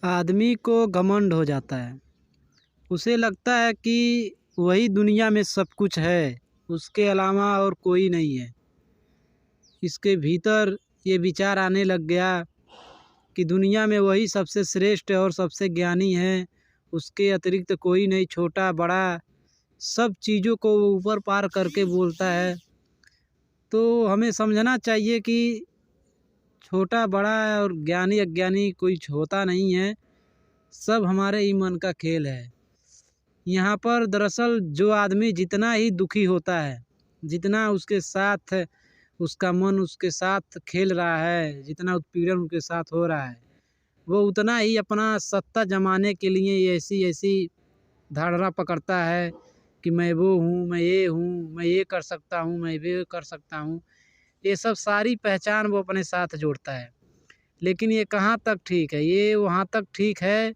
आदमी को घमंड हो जाता है। उसे लगता है कि वही दुनिया में सब कुछ है, उसके अलावा और कोई नहीं है। इसके भीतर ये विचार आने लग गया कि दुनिया में वही सबसे श्रेष्ठ और सबसे ज्ञानी है, उसके अतिरिक्त कोई नहीं, छोटा बड़ा सब चीज़ों को वो ऊपर पार करके बोलता है। तो हमें समझना चाहिए कि छोटा बड़ा और ज्ञानी अज्ञानी कोई होता नहीं है, सब हमारे ही मन का खेल है। यहाँ पर दरअसल जो आदमी जितना ही दुखी होता है, जितना उसके साथ उसका मन उसके साथ खेल रहा है, जितना उत्पीड़न उसके साथ हो रहा है, वो उतना ही अपना सत्ता जमाने के लिए ऐसी ऐसी धारणा पकड़ता है कि मैं वो हूँ, मैं ये हूँ, मैं ये कर सकता हूँ, मैं ये कर सकता हूँ। ये सब सारी पहचान वो अपने साथ जोड़ता है। लेकिन ये कहाँ तक ठीक है? ये वहाँ तक ठीक है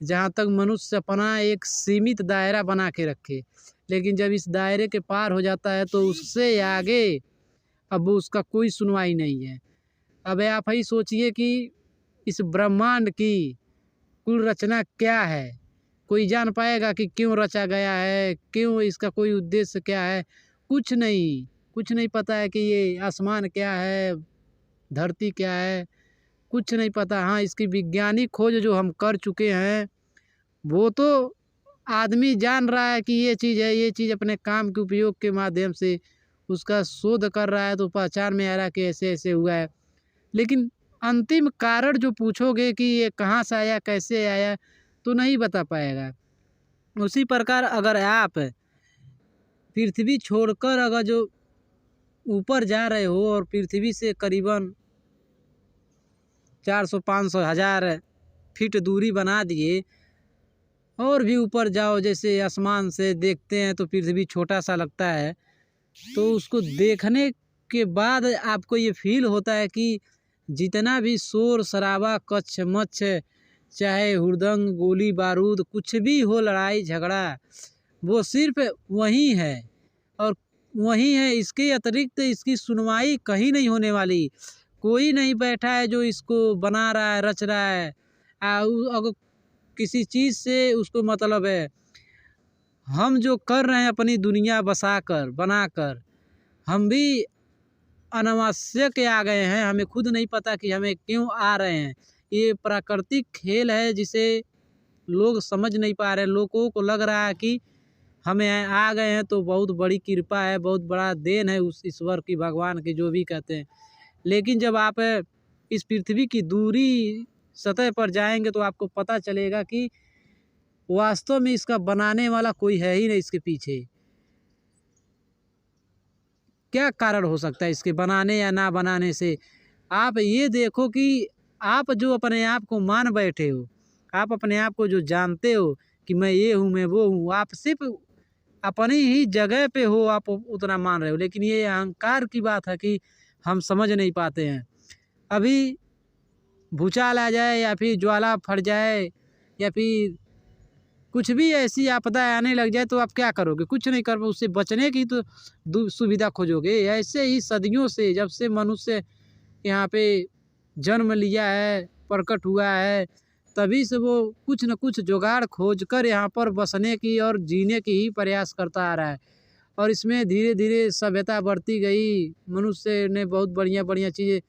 जहाँ तक मनुष्य अपना एक सीमित दायरा बना के रखे। लेकिन जब इस दायरे के पार हो जाता है तो उससे आगे अब वो उसका कोई सुनवाई नहीं है। अब आप ही सोचिए कि इस ब्रह्मांड की कुल रचना क्या है? कोई जान पाएगा कि क्यों रचा गया है? क्यों इसका कोई उद्देश्य क्या है? कुछ नहीं, कुछ नहीं पता है कि ये आसमान क्या है, धरती क्या है, कुछ नहीं पता। हाँ, इसकी वैज्ञानिक खोज जो हम कर चुके हैं, वो तो आदमी जान रहा है कि ये चीज़ है, ये चीज़ अपने काम के उपयोग के माध्यम से उसका शोध कर रहा है, तो पहचान में आ रहा है कि ऐसे-ऐसे हुआ है। लेकिन अंतिम कारण जो पूछोगे कि ये कहाँ से आया, कैसे आया, तो नहीं बता पाएगा। उसी प्रकार अगर आप पृथ्वी छोड़कर अगर जो ऊपर जा रहे हो और पृथ्वी से करीबन 400, 500, 1000 फीट दूरी बना दिए और भी ऊपर जाओ, जैसे आसमान से देखते हैं तो पृथ्वी छोटा सा लगता है, तो उसको देखने के बाद आपको ये फील होता है कि जितना भी शोर शराबा कच्छ मच्छ, चाहे हुड़दंग गोली बारूद कुछ भी हो, लड़ाई झगड़ा, वो सिर्फ वहीं है और वहीं है। इसके अतिरिक्त इसकी सुनवाई कहीं नहीं होने वाली। कोई नहीं बैठा है जो इसको बना रहा है, रच रहा है। अगर किसी चीज़ से उसको मतलब है, हम जो कर रहे हैं अपनी दुनिया बसाकर बनाकर, हम भी अनावश्यक के आ गए हैं, हमें खुद नहीं पता कि हमें क्यों आ रहे हैं। ये प्राकृतिक खेल है जिसे लोग समझ नहीं पा रहे। लोगों को लग रहा है कि हमें आ गए हैं तो बहुत बड़ी कृपा है, बहुत बड़ा देन है उस ईश्वर की, भगवान की, जो भी कहते हैं। लेकिन जब आप इस पृथ्वी की दूरी सतह पर जाएंगे तो आपको पता चलेगा कि वास्तव में इसका बनाने वाला कोई है ही नहीं इसके पीछे। क्या कारण हो सकता है इसके बनाने या ना बनाने से? आप ये देखो कि आप जो अपने आप को मान बैठे हो, आप अपने आप को जो जानते हो कि मैं ये हूँ, मैं वो हूँ, आप सिर्फ अपनी ही जगह पे हो, आप उतना मान रहे हो। लेकिन ये अहंकार की बात है कि हम समझ नहीं पाते हैं। अभी भूचाल आ जाए या फिर ज्वाला फट जाए या फिर कुछ भी ऐसी आपदा आने लग जाए तो आप क्या करोगे? कुछ नहीं कर पाओगे, उससे बचने की तो सुविधा खोजोगे। ऐसे ही सदियों से, जब से मनुष्य यहाँ पे जन्म लिया है, प्रकट हुआ है, तभी से वो कुछ न कुछ जुगाड़ खोज कर यहाँ पर बसने की और जीने की ही प्रयास करता आ रहा है। और इसमें धीरे धीरे सभ्यता बढ़ती गई, मनुष्य ने बहुत बढ़िया बढ़िया चीज़ें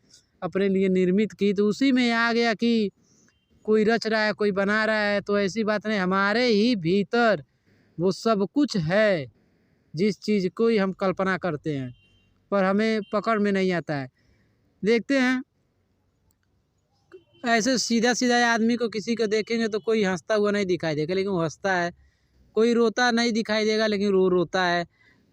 अपने लिए निर्मित की, तो उसी में आ गया कि कोई रच रहा है, कोई बना रहा है। तो ऐसी बात नहीं, हमारे ही भीतर वो सब कुछ है, जिस चीज़ को ही हम कल्पना करते हैं पर हमें पकड़ में नहीं आता है। देखते हैं ऐसे सीधा सीधा आदमी को किसी को देखेंगे तो कोई हंसता हुआ नहीं दिखाई देगा, लेकिन वो हंसता है। कोई रोता नहीं दिखाई देगा, लेकिन वो रोता है।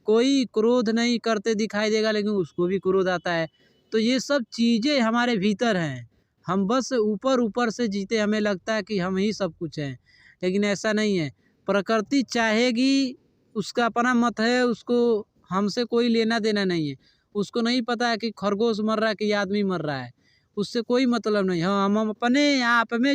कोई क्रोध नहीं करते दिखाई देगा, लेकिन उसको भी क्रोध आता है। तो ये सब चीज़ें हमारे भीतर हैं। हम बस ऊपर ऊपर से जीते, हमें लगता है कि हम ही सब कुछ हैं, लेकिन ऐसा नहीं है। प्रकृति चाहेगी, उसका अपना मत है, उसको हमसे कोई लेना देना नहीं है। उसको नहीं पता है कि खरगोश मर रहा है कि आदमी मर रहा है, उससे कोई मतलब नहीं है। हम अपने आप में जो